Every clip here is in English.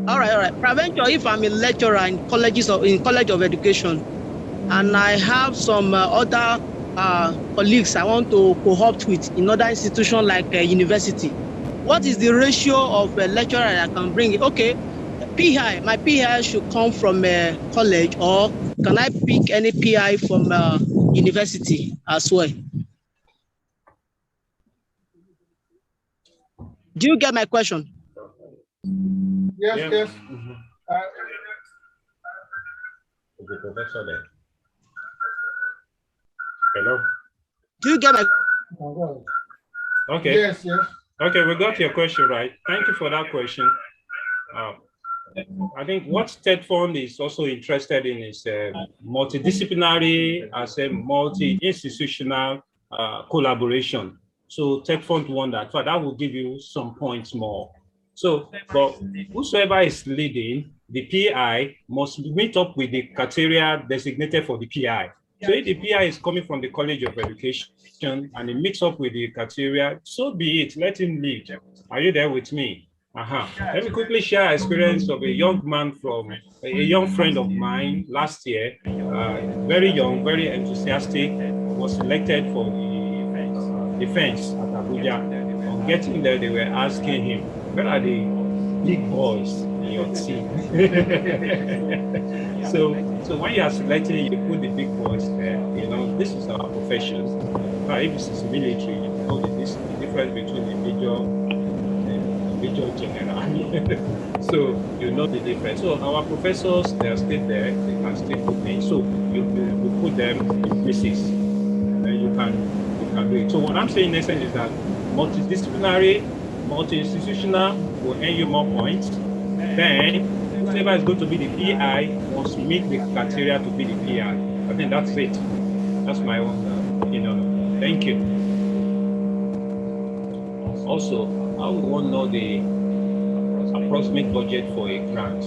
All right. Prevention, if I'm a lecturer in College of Education, and I have some other colleagues I want to co-opt with in other institutions like university, what is the ratio of a lecturer I can bring? Okay, my PI should come from college, or can I pick any PI from university as well? Do you get my question? Yes, yeah. yes. The professor there. Hello. Do you get my? Okay. Yes, yes. Okay, we got your question right. Thank you for that question. I think what Tetfund is also interested in is multidisciplinary as a multi-institutional collaboration. So Tetfund won that. So that will give you some points more. So, but whosoever is leading, the PI must meet up with the criteria designated for the PI. So if the PI is coming from the College of Education and he meets up with the criteria, so be it, let him lead. Are you there with me? Let me quickly share an experience of a young man from a young friend of mine last year, very young, very enthusiastic, was selected for the defense at Abuja. On getting there, they were asking him, where are the big boys in your team? So when you are selecting, you put the big boys there. You know, this is our profession. If this is military, you know the difference between the major general. So you know the difference. So our professors, they are still there. They can still put in. So you put them in places, and you can do it. So what I'm saying in essence is that multidisciplinary, multi-institutional will earn you more points. Then whoever is going to be the PI must meet the criteria to be the PI. I think that's it. That's my own, Thank you. Also, I would want to know the approximate budget for a grant.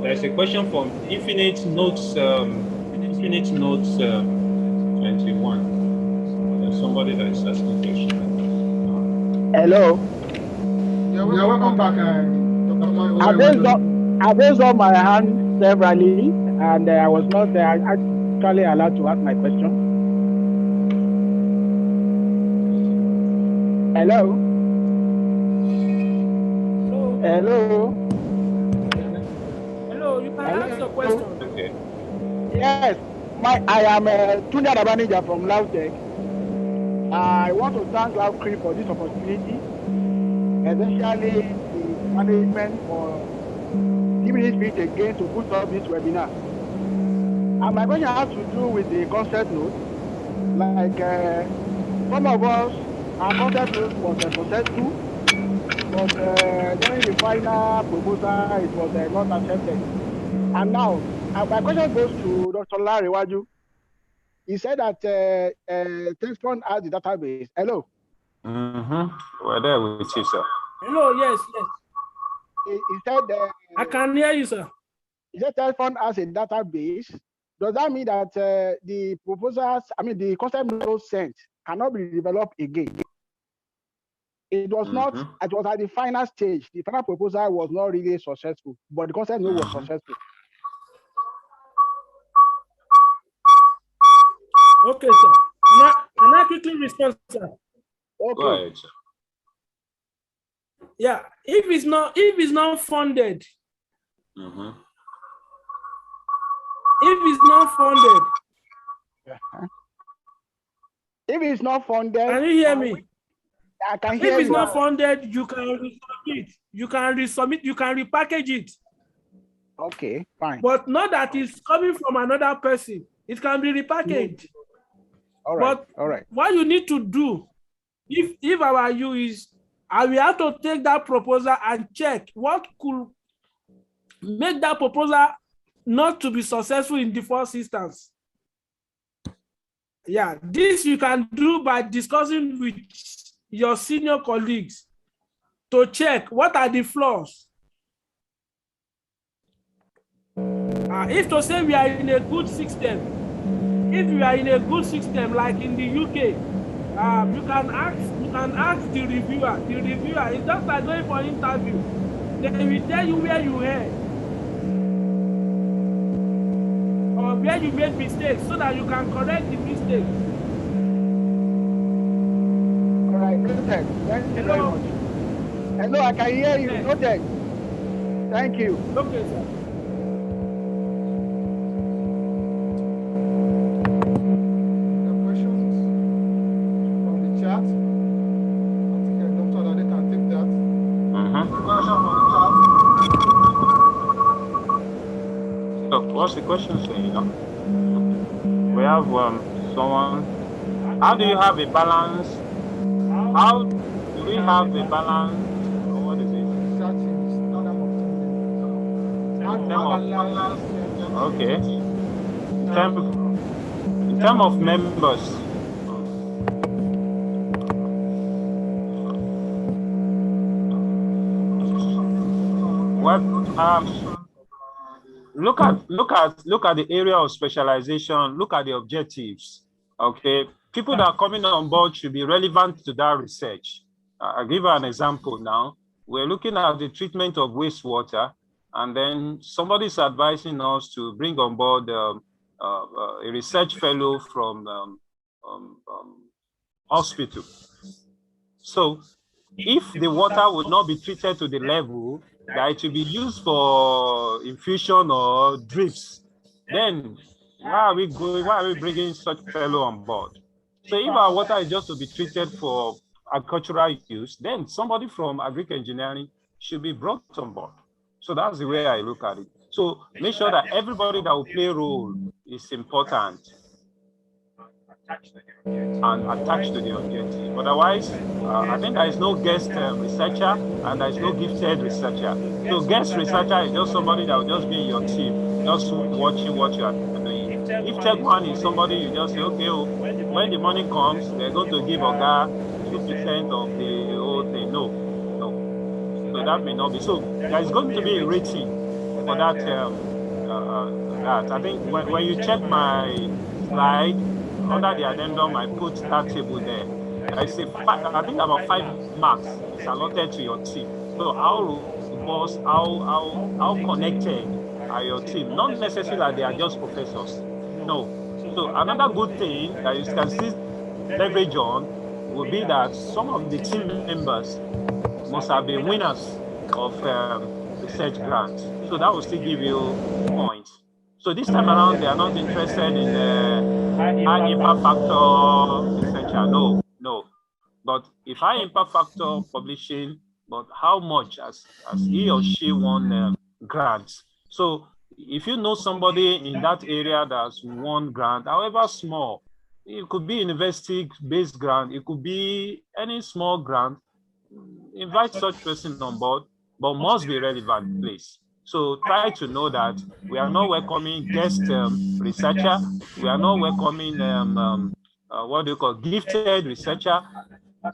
There's a question from Infinite Notes 21. There's somebody that is asking a question. Hello. Yeah, welcome back. I raised up my hand severally, and I was not actually allowed to ask my question. Hello. Hello. Hello, you can ask your question. Okay. Yes, I am Tunde Adabanija from Lautech. I want to thank Lautech for this opportunity, especially the management for giving this speech again to put up this webinar. And my question has to do with the concept note. Like some of us, our concept note was successful, but during the final proposal, it was not accepted. And now, my question goes to Dr. Larewaju. He said that Tetfund has the database. Hello. We're there with you, sir. Hello, yes. He said I can hear you, sir. He said Tetfund has a database. Does that mean that the proposals, the concept note sent cannot be developed again? It was not, it was at the final stage. The final proposal was not really successful, but the concept note was successful. Okay, sir. Can I quickly respond, sir? Okay. Go ahead, sir. Yeah, if it's not funded, If it's not funded, can you hear me? I can hear you. If it's not funded, you can resubmit. You can resubmit. You can repackage it. Okay, fine. But not that it's coming from another person. It can be repackaged. All right. But all right. What you need to do, if our you is, I will have to take that proposal and check what could make that proposal not to be successful in the first instance. Yeah, this you can do by discussing with your senior colleagues to check what are the flaws. If to say we are in a good system, if we are in a good system like in the UK, you can ask the reviewer. The reviewer is just like going for an interview. They will tell you where you heard or where you made mistakes so that you can correct the mistakes. All right, noted. Thank you very much. Hello, I can hear you. Yes. Noted. Thank you. Okay, sir. There are questions from the chat. I think Dr. Lade can take that. Question from the chat. So what's the question saying? We have someone. How do you have a balance? How do we have a balance? What is it? Okay. In terms of members. Well, look at the area of specialization. Look at the objectives. Okay, people that are coming on board should be relevant to that research. I'll give you an example now. We're looking at the treatment of wastewater, and then somebody is advising us to bring on board a research fellow from hospital. So if the water would not be treated to the level that it will be used for infusion or drips, then why are we bringing such fellow on board? So if our water is just to be treated for agricultural use, then somebody from agric engineering should be brought on board. So that's the way I look at it. So make sure that everybody that will play a role is important and attached to the objective. Otherwise, I think there is no guest researcher and there is no gifted researcher. So guest researcher is just somebody that will just be in your team, just watching what you are doing. If Tetfund is somebody you just say, okay, when the money comes, we're going to give Oga 2% of the whole thing. No. So that may not be. So there is going to be a rating for that. I think when you check my slide, under the addendum, I put that table there. I say I think about 5 marks is allotted to your team. So how robust, how connected are your team? Not necessarily that they are just professors. No. So another good thing that you can see leverage on would be that some of the team members must have been winners of research grants. So that will still give you points. So this time around, they are not interested in high impact factor researcher. No. But if high impact factor publishing, but how much as he or she won grants. So if you know somebody in that area that's won grant, however small, it could be university-based grant, it could be any small grant, invite such person on board, but must be relevant, please. So try to know that we are not welcoming guest researcher. We are not welcoming gifted researcher.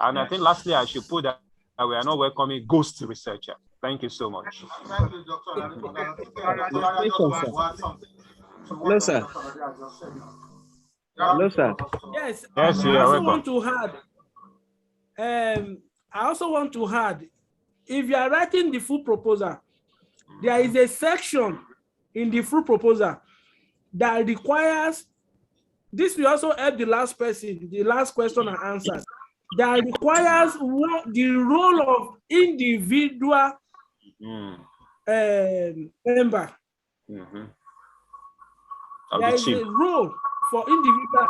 And I think lastly, I should put that we are not welcoming ghost researcher. Thank you so much. Thank you, Dr. Hello, sir. Hello, sir. Yes, Yes, you I are also welcome. want to add, if you are writing the full proposal, there is a section in the full proposal that requires, this will also help the last question and answer, that requires what the role of individual member. There is a role for individual.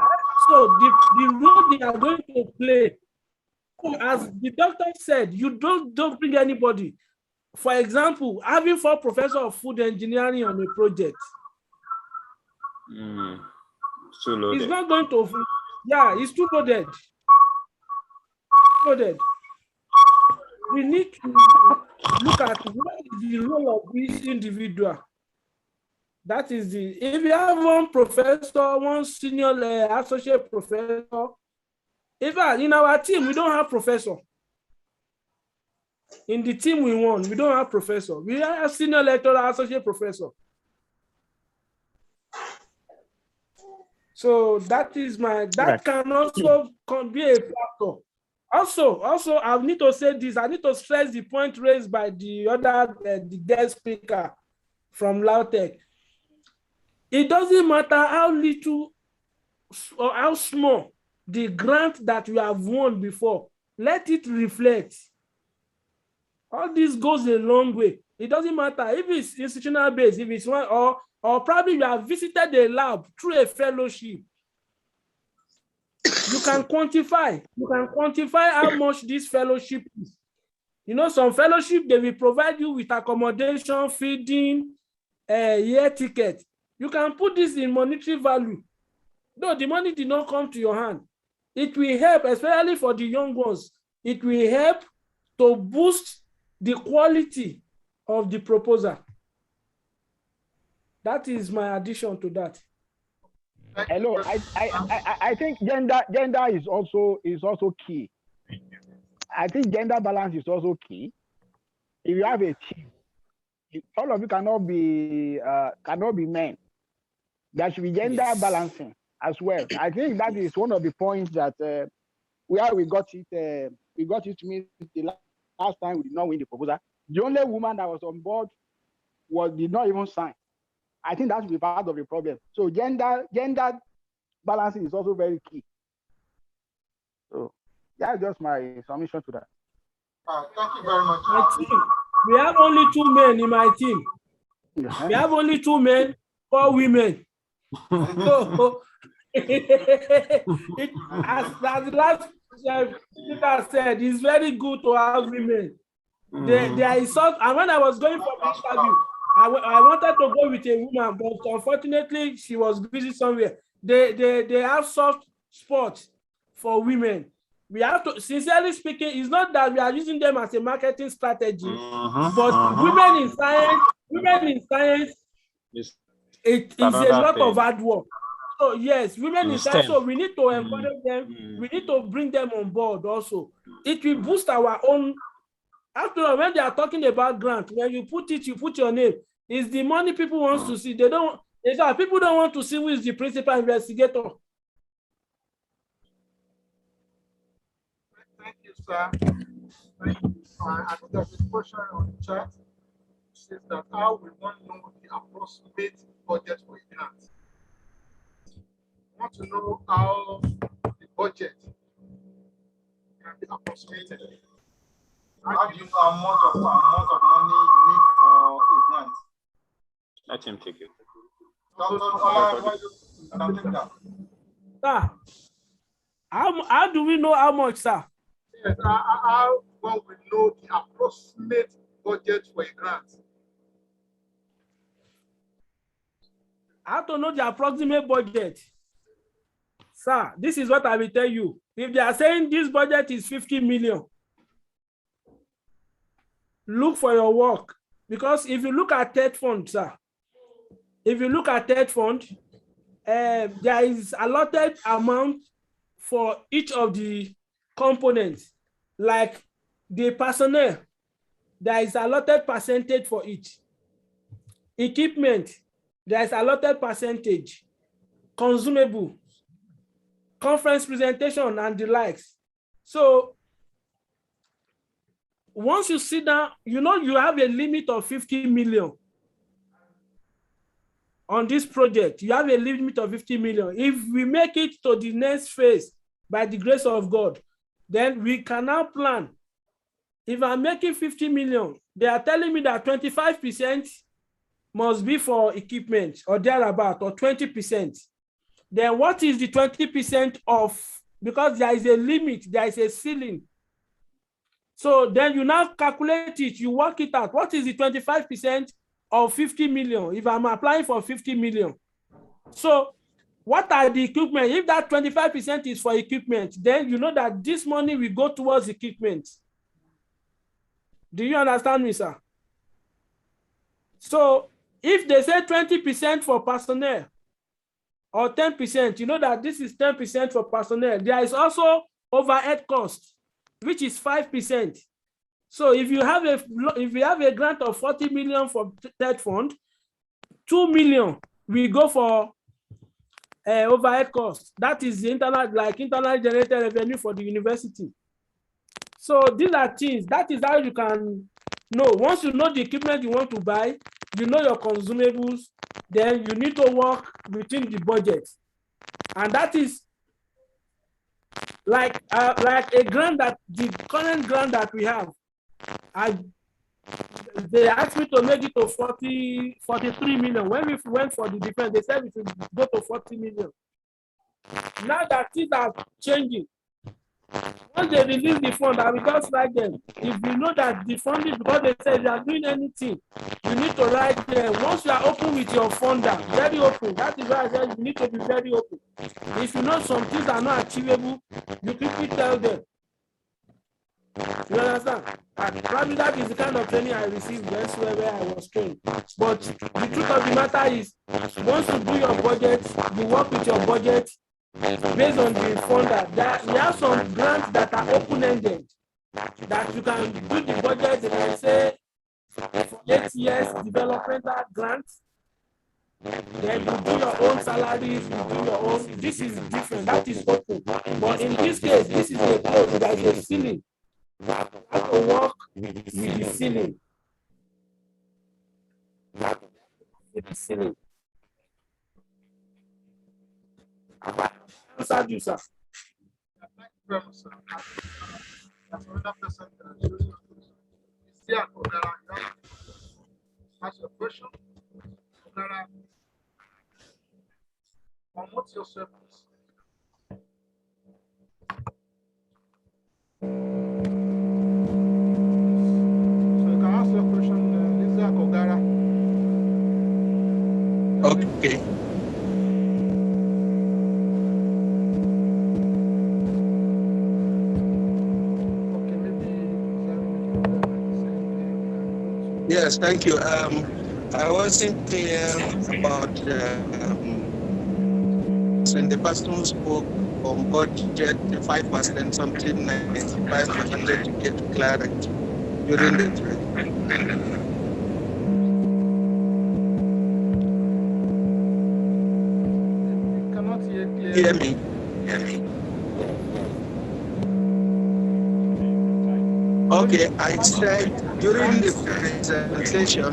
So the role they are going to play, as the doctor said, you don't bring anybody. For example, having 4 professors of food engineering on a project. Too loaded. It's not going to, it's too loaded. We need to look at what is the role of this individual. That is if you have one professor, one senior associate professor, even in our team, we don't have professor. In the team we don't have professor. We have senior lecturer, associate professor. So that is that can also be a factor. Also, I need to say this. I need to stress the point raised by the other the guest speaker from Lautech. It doesn't matter how little or how small the grant that you have won before. Let it reflect. All this goes a long way. It doesn't matter if it's institutional based, if it's one, or probably you have visited a lab through a fellowship. You can quantify how much this fellowship is. You know, some fellowship, they will provide you with accommodation, feeding, year ticket. You can put this in monetary value. Though the money did not come to your hand, it will help, especially for the young ones. It will help to boost the quality of the proposal. That is my addition to that. Hello, I think gender is also key. I think gender balance is also key. If you have a team, all of you cannot be men. There should be gender balancing as well. I think that is one of the points that where we got it. We got it to me the last time we did not win the proposal. The only woman that was on board did not even sign. I think that should be part of the problem. So gender balancing is also very key. So that's just my submission to that. Thank you very much. My team, we have only 2 men in my team. We have only 2 men, 4 women. So, as the last speaker said, it's very good to have women. There is such, and when I was going for the interview, I wanted to go with a woman, but unfortunately, she was busy somewhere. They have soft spots for women. We have to, sincerely speaking, it's not that we are using them as a marketing strategy, but women in science, it is a lot of hard work. So yes, women in science, so we need to encourage them. We need to bring them on board also. It will boost our own. After all, when they are talking about grant, when you put your name. It's the money people want to see. People don't want to see who is the principal investigator. Thank you, sir. Thank you. I think there's a question on the chat. It says that how we want to know the approximate budget for a grant. I want to know how the budget can be approximated. How do you know how much of money you need for a grant? Let him take it. Sir, how do we know how much, sir? Yes, how well we know the approximate budget for a grant? How to know the approximate budget? Sir, this is what I will tell you. If they are saying this budget is 50 million, look for your work. Because if you look at Tetfund, sir, if you look at Tetfund, there is allotted amount for each of the components. Like the personnel, there is allotted percentage for each. Equipment, there is allotted percentage. Consumable, conference presentation, and the likes. So once you sit down, you know you have a limit of 50 million. On this project, you have a limit of 50 million. If we make it to the next phase by the grace of God, then we can now plan. If I'm making 50 million, they are telling me that 25% must be for equipment or thereabout, or 20%. Then what is the 20% of? Because there is a limit, there is a ceiling. So then you now calculate it, you work it out. What is the 25% of 50 million if I'm applying for 50 million? So what are the equipment? If that 25% is for equipment, then you know that this money will go towards equipment. Do you understand me, sir? So if they say 20% for personnel or 10%, you know that this is 10% for personnel. There is also overhead cost, which is 5%. So if you have a grant of 40 million for Tetfund, 2 million we go for overhead cost. That is the internal generated revenue for the university. So these are things, that is how you can know. Once you know the equipment you want to buy, you know your consumables, then you need to work within the budget. And that is like a grant that the current grant that we have, they asked me to make it to 43 million. When we went for the defense, they said we should go to 40 million. Now that things are changing, once they release the fund, I will just write them. If you know that the fund is, because they say you are doing anything, you need to write them. Once you are open with your funder, very open. That is why I said you need to be very open. If you know some things are not achievable, you quickly tell them. You understand? And probably that is the kind of training I received elsewhere where I was trained. But the truth of the matter is, once you do your budget, you work with your budget based on the funder. There are some grants that are open-ended, that you can do the budget, and I say for 8 years developmental grants. Then you do your own salaries, you do your own. This is different. That is open. But in this case, this is a code. There is a ceiling. You have to work with the ceiling. With the ceiling. Answer you, sir. Thank you very much, sir. That's another person that shows your question. Is there an Ogara? Ask your question. Ogara. What's your service? So you can ask your question, Lisa Ogara. Okay. Okay, maybe. Yes, thank you. I wasn't clear about when the person spoke on budget 5%, something 95% to get clarity during the trade. Cannot hear clearly. Hear me? Okay, I said during the presentation,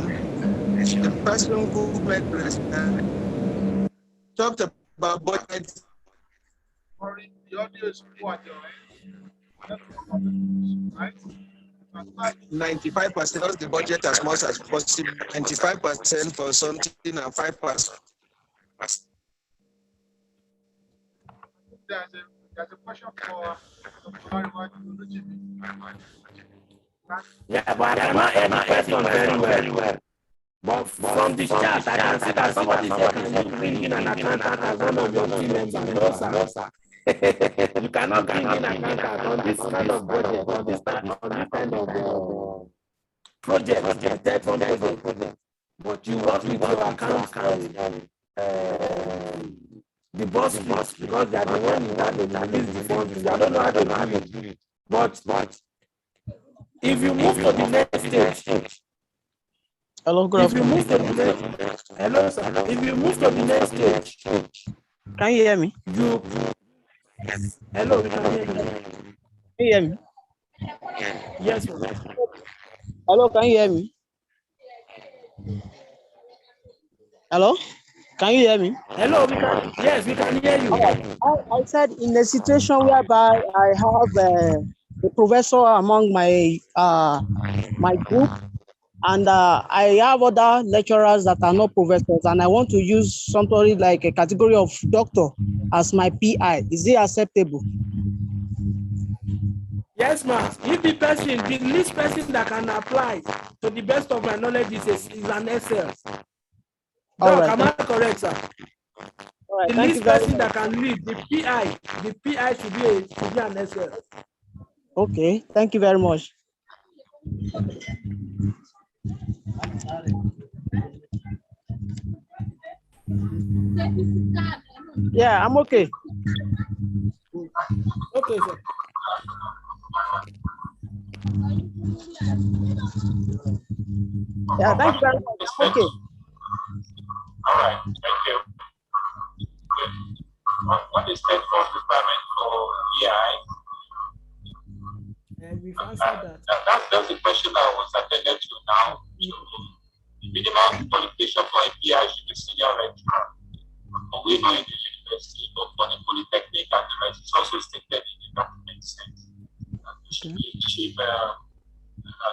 the person who made the talked about budget. Sorry, the audio is poor at your end. Right? 95% of the budget as much as possible, 95% for something and 5%. There's a question for Yeah, but I'm not question very well. But from the chat, I can see that somebody said you bring in an accountant as one of your team members. No, sir. You cannot bring in an accountant on this kind of budget, on this kind of project, project. But you work with your accountant, the boss, because they are the one that they release the funds. I don't know how to do it. But if you move to the next stage, Hello, good afternoon. Hello, sir. If you move to the next stage, Can you hear me? Hello, we can hear you. Can you hear me? Yes, sir. Hello, can you hear me? Hello, can you hear me? Hello, yes, we can hear you. I said in a situation whereby I have a professor among my my group, and I have other lecturers that are not professors, and I want to use somebody like a category of doctor as my PI. Is it acceptable? Yes, ma'am. If the least person that can apply, to the best of my knowledge, is an SL. All right. Am I correct, sir? All right. The least person that can lead, the PI should be an SL. Okay. Thank you very much. Yeah, I'm okay. Okay, sir. Yeah, thank you very much. Okay. All right, thank you. What is Tetfund requirement for EI? And we found answer that. That's the question I was attended to now. So, the minimum qualification for a PI should be senior lecturer. But we know in the university, but for the polytechnic and the rest, it's also stated in the document sense. It should be chief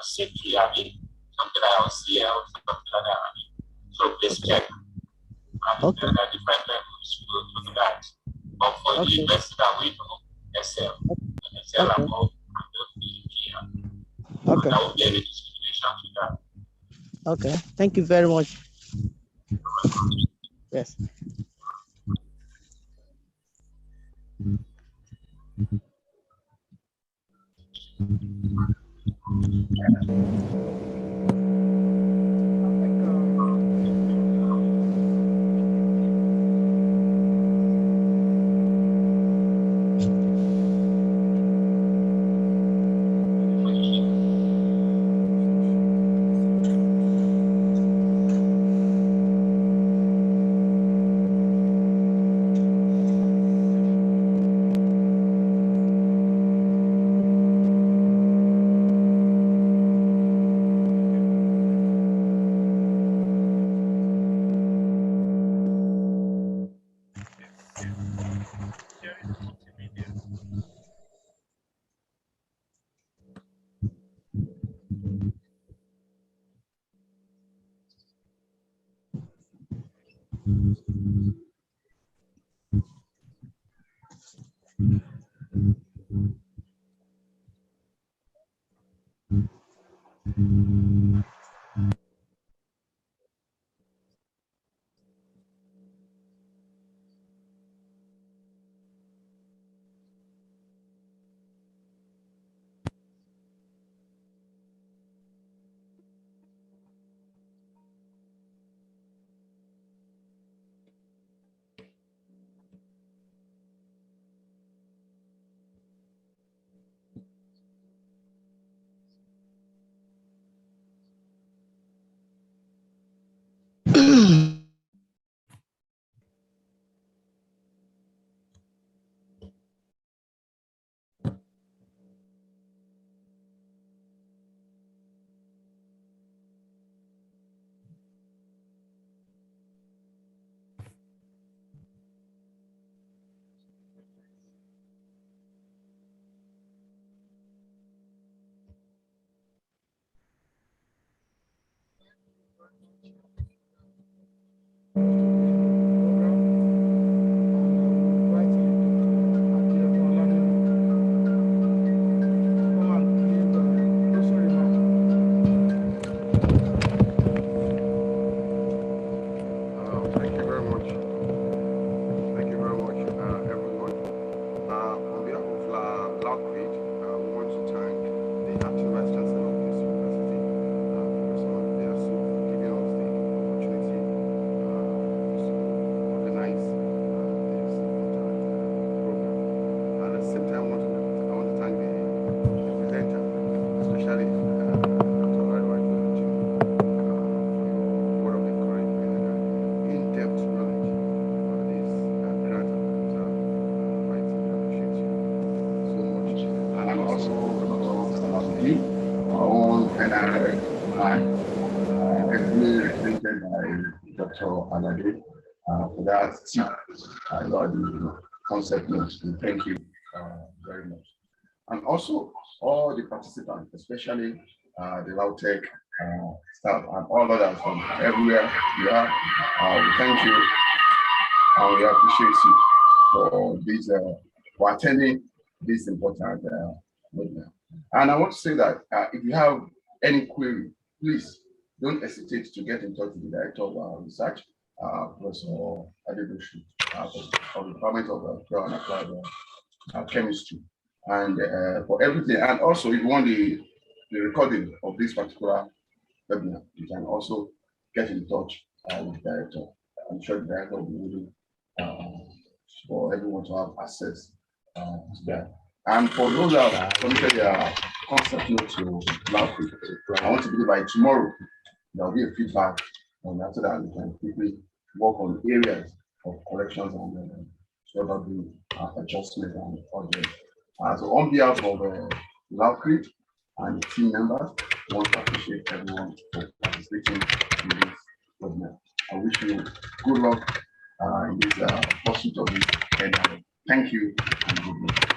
safety, I mean, something like CL, something like that. I mean. So please check. And there are different levels to that. But for the university that we know, SL, SL above, and the PI. Okay. That will be any discrimination to that. Okay. Thank you very much. Yes. For that, I love the concept notes. Thank you very much. And also, all the participants, especially the LAUTECH staff and all others from everywhere you are, we thank you and we appreciate you for this, for attending this important webinar. And I want to say that if you have any query, please don't hesitate to get in touch with the Director of Research, Professor Adebushi, of the Department of Pure and Applied Chemistry, and for everything. And also, if you want the recording of this particular webinar, you can also get in touch with the Director. I'm sure the Director will be willing for everyone to have access to that. And for those that have submitted their concept note to LAUTECH, I want to believe by tomorrow there will be a feedback, and after that we can quickly work on areas of corrections and probably adjustment and project. So on behalf of LAUTECH and the team members. I want to appreciate everyone for participating in this webinar. I wish you good luck in this pursuit of this. And thank you and good luck.